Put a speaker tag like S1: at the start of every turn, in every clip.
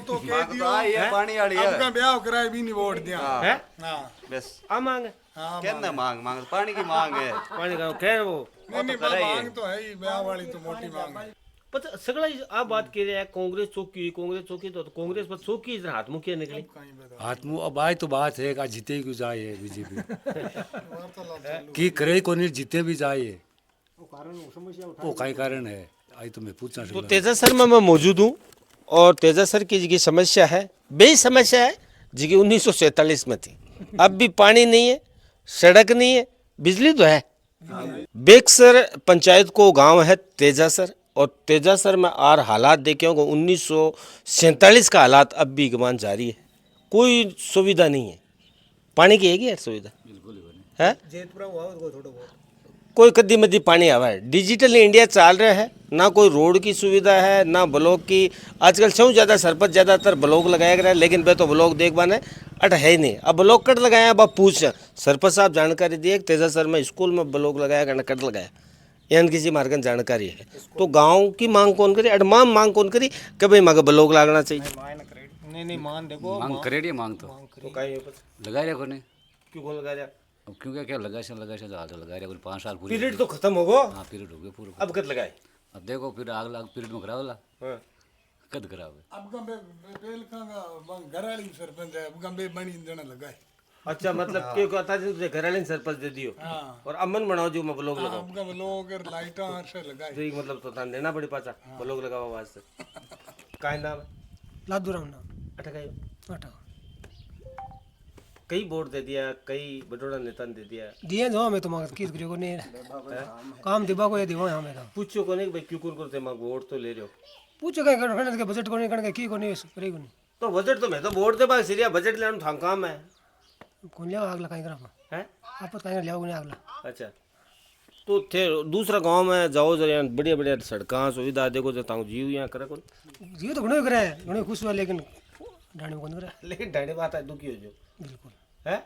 S1: तो कह दियो
S2: ये पानी वाली है
S1: आपका ब्याह कराए भी नहीं वोट दिया
S3: है
S1: हां
S2: बस
S3: आ मांग
S1: हां
S2: कहना मांग मांग पानी की मांग है
S3: पानी का कह वो
S1: नहीं नहीं मांग तो है ही ब्याह वाली तो मोटी मांग है
S3: पता सगळा आप बात कर रहे हैं कांग्रेस चौकी तो कांग्रेस पर चौकी इधर हाथ मुखिया निकली
S1: कहीं बता
S4: हाथ मुंह अब आए तो बात है का जीते क्यों जाए बीजेपी की करे को नहीं जीते भी जाए वो कई कारण है आई तो मैं पूछना
S3: तो
S4: चाहूँगा
S3: तेजा सर में मैं मौजूद हूँ और तेजा सर की जी समस्या है बे समस्या है जी की 1947 में थी अब भी पानी नहीं है सड़क नहीं है बिजली तो है बेक्सर पंचायत को गांव है तेजासर और तेजासर में आर हालात देखे होंगे 1947 का हालात अब भी गमान जारी है कोई सुविधा नहीं है पानी की है क्या सुविधा है कोई कद्दी मद्दी पानी आवा है डिजिटल इंडिया चल रहा है ना कोई रोड की सुविधा है ना ब्लॉक की आजकल सौ ज़्यादा सरपंच ज़्यादातर ब्लॉक लगाया गया है लेकिन वे तो ब्लॉक देख पाने अट है ही नहीं अब ब्लॉक कट लगाया अब पूछ सरपंच साहब जानकारी दिए तेजा सर में स्कूल में ब्लॉक लगाया गया कट लगाया यानी किसी मार्गन जानकारी है तो गांव की मांग कौन करी अडमान मांग कौन करी कि भाई मगर ब्लॉक लागना चाहिए
S5: नहीं मान देखो
S4: मांग करेड़ी मांग तो लगा रहा को नहीं
S3: क्यों कौन लगा रहा
S4: अब क्यों क्या लगा से हाथ लगा रहा 5 साल पूरी
S3: पीरियड तो खत्म होगा
S4: हाँ पीरियड हो गया पूरा
S3: अब कद लगाए
S4: अब देखो फिर आग लाग पीरियड में करावला
S3: हाँ।
S4: कद करावे
S1: अब गंबे बेल का घराली सरपंच है अब गंबे बनी देना लगा है
S3: अच्छा मतलब क्यों कहता है तुझे घर वाले ने सरपंच दे दियो
S1: हां
S3: और अमन बनाओ जो मैं ब्लॉक लगाऊं
S1: अब लोग लाइटा हर से लगाए
S3: तो एक मतलब तो तान देना पड़ी पाचा ब्लॉक लगावा वास्ते काय नाम है
S5: लादूराम नाम
S3: अटकाई
S5: अटा
S3: कई वोट दे दिया कई बटोड़ा नेता ने दे दिया
S5: दिए जो हमें तो मांग किस करियो को नहीं काम दिबा को ये दिवा हमें तो
S3: पूछो को नहीं भाई क्यों कौन करते मां वोट तो ले रहे हो
S5: पूछो कहीं करने के बजट को नहीं करने की को नहीं करे को नहीं
S3: तो बजट तो मैं तो वोट दे बाग सीरिया बजट लेना था काम है
S5: कौन लिया आग लगाई करा
S3: हैं
S5: आप कहीं लिया को नहीं आग लगा
S3: अच्छा तो थे दूसरा गांव में जाओ जरा बढ़िया बढ़िया सड़क सुविधा देखो जो ताऊ जीव यहाँ करे कौन
S5: जी तो घणो करे घणो खुश हुआ लेकिन डाणी को नहीं करे
S3: लेकिन ढाई बात है दुखी हो जो
S5: बिल्कुल
S3: है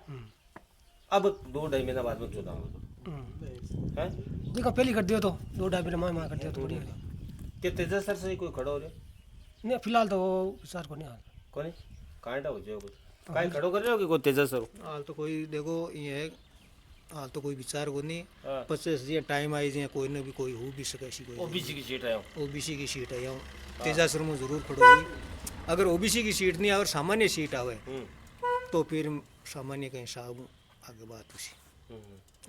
S3: अब 2-2.5 महीना बाद में चुनाव है
S5: देखो पहली कर दियो तो 2-2.5 महीने मां कर दियो तो बढ़िया
S3: कि तेजा सर से कोई खड़ो हो रहे
S5: नहीं फिलहाल तो वो विचार को नहीं हाल
S3: कोनी कांटा हो जाओ कुछ काई खड़ो कर रहे हो कि कोई तेजा सर
S6: हाल तो कोई देखो ये है हाल तो कोई विचार को नहीं
S3: हाँ।
S6: 25 जी टाइम आई जी कोई न भी कोई हो भी सके सी कोई
S3: ओबीसी की सीट आयो
S6: ओबीसी की सीट है यहाँ तेजासर में जरूर खड़ो हुई अगर ओबीसी की सीट नहीं और सामान्य सीट आवे तो फिर सामान्य के हिसाब आगे बात उसी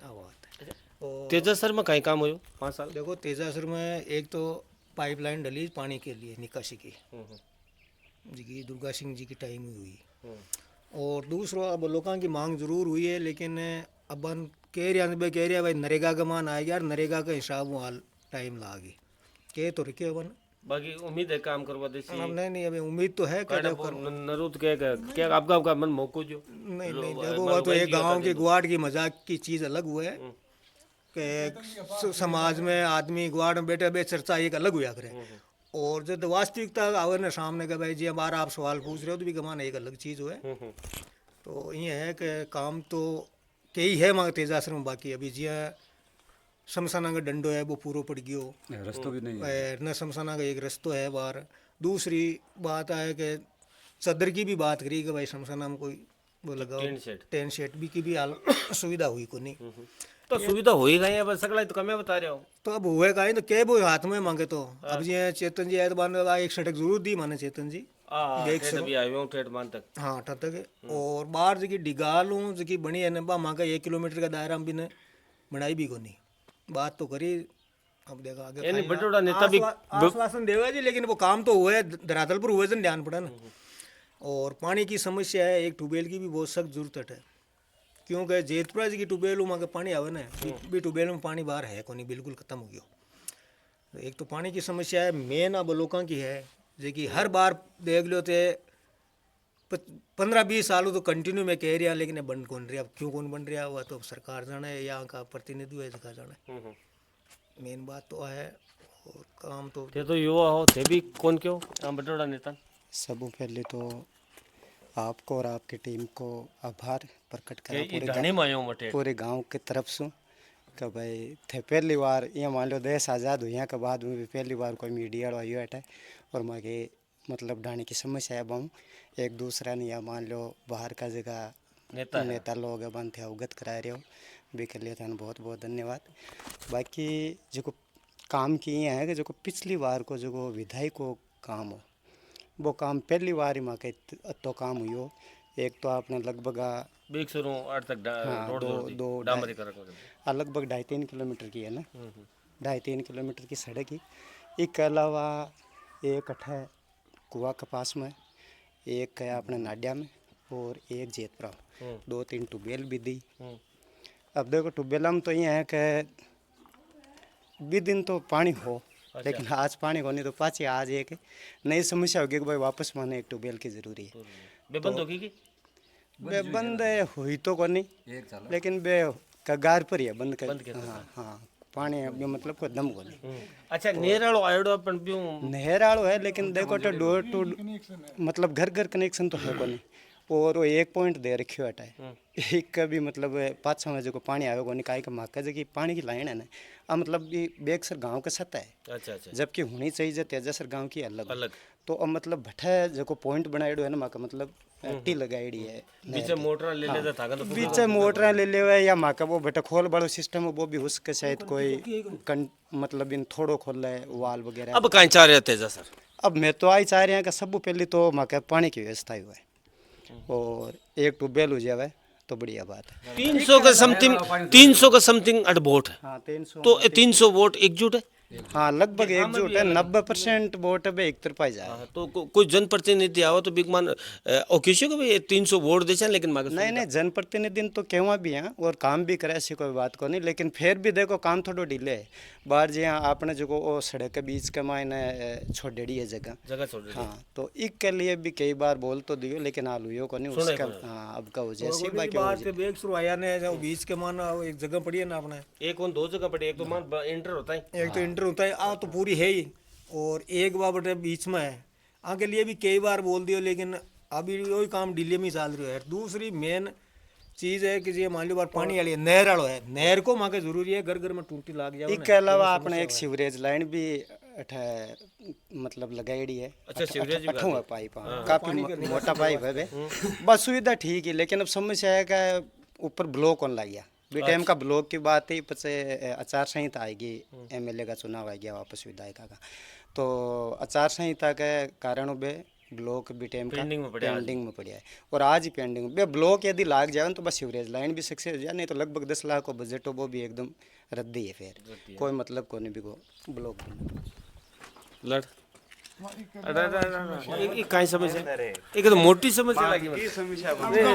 S6: बात है और
S3: तेजा सर में कहीं काम हो 5 साल
S6: देखो तेजासर में एक तो पाइपलाइन डली पानी के लिए निकासी की जी की दुर्गा सिंह जी की टाइम हुई और दूसरा अब लोगों की मांग जरूर हुई है लेकिन अब कह रहा भाई नरेगा का मान आएगा यार नरेगा का हिसाब हाल टाइम लागी कह तो रखे अपन
S3: बाकी उम्मीद है काम करवा दे
S6: नहीं अभी उम्मीद तो है
S3: नरूद क्या आपका मन मौको जो
S6: नहीं देखो वो तो एक गांव के गुआड़ की मजाक की चीज़ अलग हुआ है कि समाज में आदमी गुआड़ में बैठे बैठे चर्चा एक अलग हुआ करे और जब वास्तविकता आवे ना सामने का भाई जी हमारा आप सवाल पूछ रहे हो तो भी कमाना एक अलग चीज़ हुआ है तो ये है कि काम तो कई है मांग तेजासर में बाकी अभी जी शमशाना का डंडो है वो पूरा पड़ गयो
S4: रस्तो भी नहीं
S6: न शमशाना का एक रस्तो है बाहर दूसरी बात है कि चदर की भी बात करी कि भाई शमशाना में कोई वो लगाओ टेन शेड भी की भी हाल सुविधा हुई को नहीं
S3: तो सुविधा हो ही गई है बस सगला तो कमे बता रहे हो
S6: तो अब हुए कहीं तो क्या वो हाथ में मांगे तो अब जी चेतन जी आए तो बाद एक सड़क जरूर दी माने चेतन जी
S3: भी आए हुए ठेठ मान तक
S6: हाँ तक और बाहर जी डिगाल हूँ जी बनी है ना माँ का 1 किलोमीटर का दायरा भी ने बनाई भी को नहीं बात तो करी अब देखा आगे
S3: यानी बटोड़ा नेता भी
S6: आश्वासन देगा जी लेकिन वो काम तो हुए धरातल पर हुए जन ध्यान पड़ा ना और पानी की समस्या है एक ट्यूबवेल की भी बहुत सख्त जरूरत है क्योंकि जेतपुरा जी की ट्यूबवेल वहाँ का पानी आवे ना भी ट्यूबवेल में पानी बाहर है को नहीं बिल्कुल खत्म हो गया एक तो पानी की समस्या है मेन अब लोगों की है जो कि हर बार देख लो तो 15-20 सालों तो कंटिन्यू में कह रहा लेकिन बन कौन रहा अब क्यों कौन बन रहा हुआ तो सरकार जाना है यहाँ का प्रतिनिधि है जगह जाना है मेन बात तो है और काम तो
S3: थे तो युवा हो थे भी कौन क्यों काम बटोड़ा नेता
S7: सबों पहले तो आपको और आपकी टीम को आभार प्रकट करा पूरे गांव की तरफ से कि भाई थे पहली बार ये मान लो देश आज़ाद हुआ के बाद में भी पहली बार कोई मीडिया वाला आयो है और माँ मतलब ढाणी की समस्या है बहुत एक दूसरा नहीं है मान लो बाहर का जगह नेता लोग बन थे अवगत करा रहे हो भी के लिए थाने बहुत बहुत धन्यवाद। बाकी जो काम किए हैं कि जो पिछली बार को जो विधायक को काम हो वो काम पहली बार ही माँ के तो काम हुई हो। एक तो आपने लगभग लगभग 2.5-3 किलोमीटर की है ना 2.5-3 किलोमीटर की सड़क की। इसके अलावा एक अठा कुआ के पास में एक है अपने नाडिया में और एक जेतपुरा 2-3 ट्यूबवेल भी दी। अब देखो ट्यूबवेल में तो ये है कि दिन तो पानी हो लेकिन आज पानी हो नहीं तो पाची आज एक नई समस्या होगी कि भाई वापस माने एक ट्यूबवेल की जरूरी है।
S3: बेबंद होगी कि
S7: बंद हुई तो को नहीं लेकिन बे कगार पर ही है बंद कर। हाँ पानी अभी मतलब कोई दम को नहीं।
S3: अच्छा नेरालो आयोडो अपन पियो
S7: नहरालो है लेकिन देखो तो डोर टू मतलब घर घर कनेक्शन तो है को नहीं और वो एक पॉइंट दे रखियो है एक कभी मतलब 5-6 बजे को पानी आवे को नहीं काई का माका जी पानी की लाइन है ना अब मतलब ये बेगसर गांव का सत्ता है।
S3: अच्छा अच्छा
S7: जबकि होनी चाहिए तेजासर गांव की अलग
S3: अलग
S7: तो अब मतलब भट्टा जो पॉइंट बनाएड़ो है ना माका मतलब टी लगाईडी है
S3: बीच मोटर ले लेता था तो
S7: बीच मोटर ले ले या माका वो भट्टा खोल बड़ो सिस्टम वो भी उसके शायद कोई मतलब इन थोड़ो खोल है वाल वगैरह।
S3: अब कहीं चाह रहे तेजा सर
S7: अब मैं तो आई चाह रहे हैं कि सब पहले तो माका पानी की व्यवस्था हुआ है और एक ट्यूबवेल हो जाए तो बढ़िया बात है।
S3: 300 का समथिंग अडबोट है।
S7: हाँ 300
S3: तो 300 वोट एकजुट है।
S7: हाँ लगभग एकजुट है 90% वोट अब एक तरफा ही जाए।
S3: तो कोई जनप्रतिनिधि आओ तो बिगमान ओकेशो को भी 300 वोट दे लेकिन
S7: नहीं जनप्रतिनिधि तो केवा भी हैं और काम भी करे ऐसी कोई बात को नहीं लेकिन फिर भी देखो काम थोड़ा डिले है बाहर जी आपने जो वो सड़क के बीच के मायने छोड़ डेड़ी है जगह छोड़। हाँ तो एक के लिए भी कई बार बोल तो दियो लेकिन आलूयो को नहीं उसका। हाँ अब का हो जैसे
S6: बाकी बेग शुरू आया ने बीच के मान एक जगह पड़ी है ना अपने
S3: एक और 2 जगह पड़ी एक तो मान इंटर होता है
S6: एक तो इंटर होता है आ तो पूरी है ही और एक बार बटे बीच में है आगे लिए भी कई बार बोल दियो लेकिन अभी वही काम डिले में चल रही है। दूसरी मेन चीज है कि ये मान लो बार पानी वाली नहर वालो है नहर को मांगे जरूरी है घर घर में टूटी लाग जाए।
S7: इसके अलावा आपने एक सीवरेज लाइन भी मतलब लगाई है।
S3: अच्छा सीवरेज
S7: भी है पाइप काफी मोटा पाइप है बस सुविधा ठीक है लेकिन अब समस्या है कि ऊपर ब्लॉक होने लग गया बी टाइम का ब्लॉक की बात ही पचे आचार संहिता आएगी एमएलए का चुनाव आ गया वापस विधायक का तो आचार संहिता के कारण बे ब्लॉक बी टाइम का पेंडिंग में पड़ा है और आज ही पेंडिंग बे ब्लॉक यदि लाग जाए तो बस सीवरेज लाइन भी सक्सेस हो जाए नहीं तो लगभग 10 लाख को बजट हो वो भी एकदम रद्द ही है फिर कोई मतलब को नहीं भी को ब्लॉक
S3: लड़ कहीं समस्या एक तो मोटी समस्या लगी
S2: की समस्या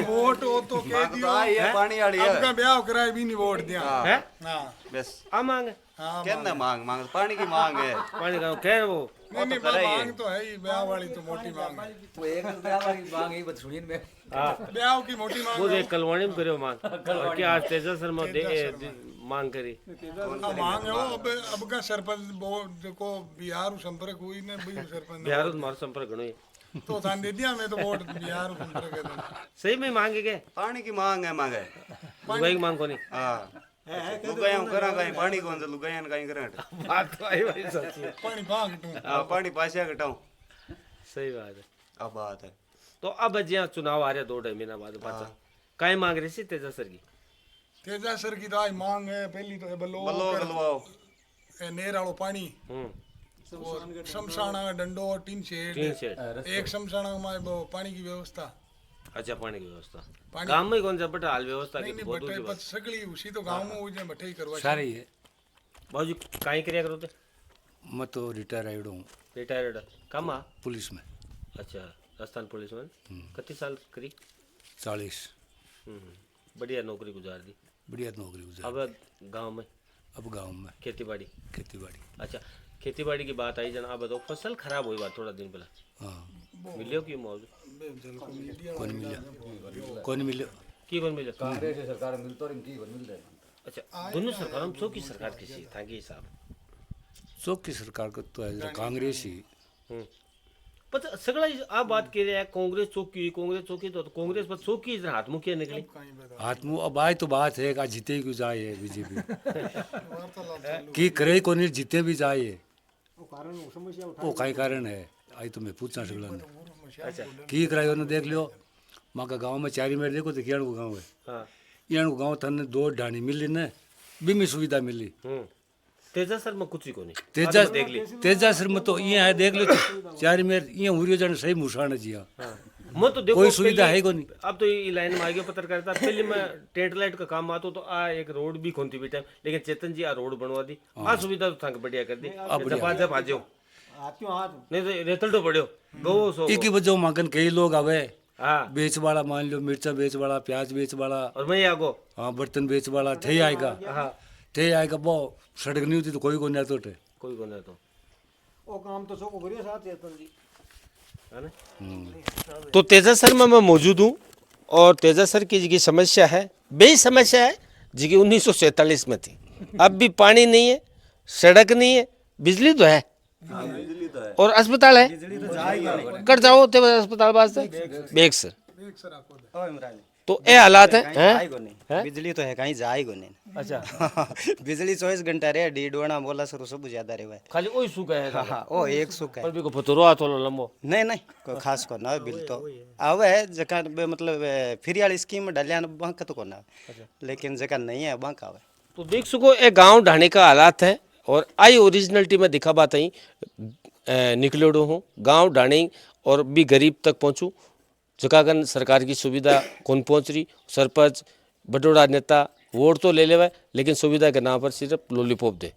S1: वोट हो तो कह दियो
S2: ये पानी वाली है
S1: आपका ब्याह कराए भी नहीं वोट दिया
S3: है
S1: हां
S2: बस
S3: आ मांग
S2: क्या मांग पानी की मांग है
S3: पानी का कह वो
S1: नहीं मांग तो है ही ब्याह वाली तो मोटी मांग है
S8: वो एक ब्याह वाली मांग ही बस सुनिए में
S1: ब्याह की मोटी मांग
S3: वो एक कलवाणी में करे मांग कि आज तेजा शर्मा दे मांग करी
S1: मांग है वो अब का सरपंच वो देखो बिहार संपर्क हुई ने सरपंच
S3: बिहार मार संपर्क गणो
S1: तो थान दे दिया मैं तो वोट बिहार संपर्क है
S3: सही में मांगे के
S2: पानी की मांग है मांगे
S3: लुगाई की मांग कोनी
S2: हां लुगाई करा कहीं पानी कौन से लुगाई कहीं करा
S3: बात तो आई भाई सच है
S1: पानी भाग तू
S2: पानी पासिया घटाऊं
S3: सही बात है
S2: अब बात है
S3: तो अब ज्यादा चुनाव आ रहे 2-2.5 महीना बाद पाछा काई मांग रही सी तेजा सर की
S1: तेजा सर की तो आई मांग है पहली तो बलो
S2: गलवाओ
S1: नेर वालो पानी शमशाना का डंडो टीन शेड एक शमशाना में वो पानी की व्यवस्था।
S3: अच्छा पानी की व्यवस्था गांव में कौन सा बटा हाल व्यवस्था की बहुत
S1: बटे पर सगली उसी तो गांव में उजे बटे ही करवा
S4: सारी है
S3: बाजू काई करिया करो ते
S4: मैं तो रिटायर्ड हूँ
S3: रिटायर्ड कम आ
S4: पुलिस में।
S3: अच्छा राजस्थान पुलिस में कितने साल करी
S4: 40
S3: बढ़िया नौकरी गुजार दी
S4: बढ़िया नौकरी गुजार
S3: अब गांव में खेती बाड़ी अच्छा खेती बाड़ी की बात आई जना बताओ फसल खराब हुई बात थोड़ा दिन पहले
S4: हाँ
S3: मिलियो क्यों मौजूद
S4: कौन मिले
S3: की कौन मिले
S8: कांग्रेस सरकार मिलतो रही की मिल रहे
S3: अच्छा दोनों सरकार हम सो की सरकार किसी था कि हिसाब
S4: चौक की सरकार को तो है कांग्रेस ही
S3: पता सगळा आ बात के रहे कांग्रेस चौकी तो कांग्रेस पर चौकी हाथ मुखिया निकली
S4: आत्मू अब आए तो बात है का जीते क्यों जाए बीजेपी की करे को नहीं जीते भी जाए वो कई कारण है आई तो मैं पूछना सकला नहीं की करायो ने देख लियो माँ का गाँव में चारी मेर देखो तो कियाण को गाँव है
S3: हाँ
S4: याण को गाँव तने 2 ढाणी मिली ने बीमी सुविधा मिली
S3: तेजा सर में कुछ ही को नहीं
S4: तेजा
S3: देख ली
S4: तेजासर में तो ये है देख लो चारी मेर ये हुरियो जन सही मुसाण जिया
S3: मैं तो देखो
S4: कोई सुविधा
S3: पहले-
S4: है को नहीं।
S3: अब तो ये लाइन में आ गया पत्रकारिता पहले मैं टेंट लाइट का काम आता तो आ एक रोड भी खोनती बेटा लेकिन चेतन जी आ रोड बनवा दी आ सुविधा तो थांक बढ़िया कर दी जब आ जाओ नहीं तो रेतल तो पड़ो गो सो
S4: एक ही वजह मांगन कई लोग आवे
S3: हाँ
S4: बेच वाला मान लो मिर्चा बेच वाला प्याज बेच वाला
S3: और मैं आगो
S4: हाँ बर्तन बेच वाला थे आएगा
S3: हाँ
S4: थे आएगा वो सड़क नहीं होती तो कोई को नहीं तो थे
S3: कोई को नहीं तो
S6: वो काम तो सबको करियो साथ चेतन जी
S3: है ना तो तेजा सर में मैं मौजूद हूँ और तेजा सर की समस्या है बड़ी समस्या है जी की 1947 में थी अब भी पानी नहीं है सड़क नहीं है बिजली तो है और अस्पताल है कर जाओ ते अस्पताल वास्ते बेग सर
S7: ओ इमरान
S3: तो ये हालात है
S7: जाएगो नहीं बिजली तो है कहीं जाएगो नहीं
S3: अच्छा
S7: बिजली 24 घंटा रहे डीडोना बोला सर सब ज्यादा रहे
S3: खाली वही सुख है
S7: हाँ ओ एक सुख है
S3: पर भी को फतरो आतो लंबो
S7: नहीं नहीं कोई खास को ना बिल तो आवे जका मतलब फ्री वाली स्कीम डालिया न बैंक तो को ना लेकिन जका नहीं है बैंक आवे
S3: तो देख सको ये गांव ढाणे का हालात है और आई ओरिजिनलिटी में दिखा बात आई निकलोड़ो हूँ गांव ढाणे और भी गरीब तक पहुँचूँ जकागन सरकार की सुविधा कौन पहुँच रही सरपंच बटोड़ा नेता वोट तो ले लेवा लेकिन सुविधा के नाम पर सिर्फ लॉलीपॉप दे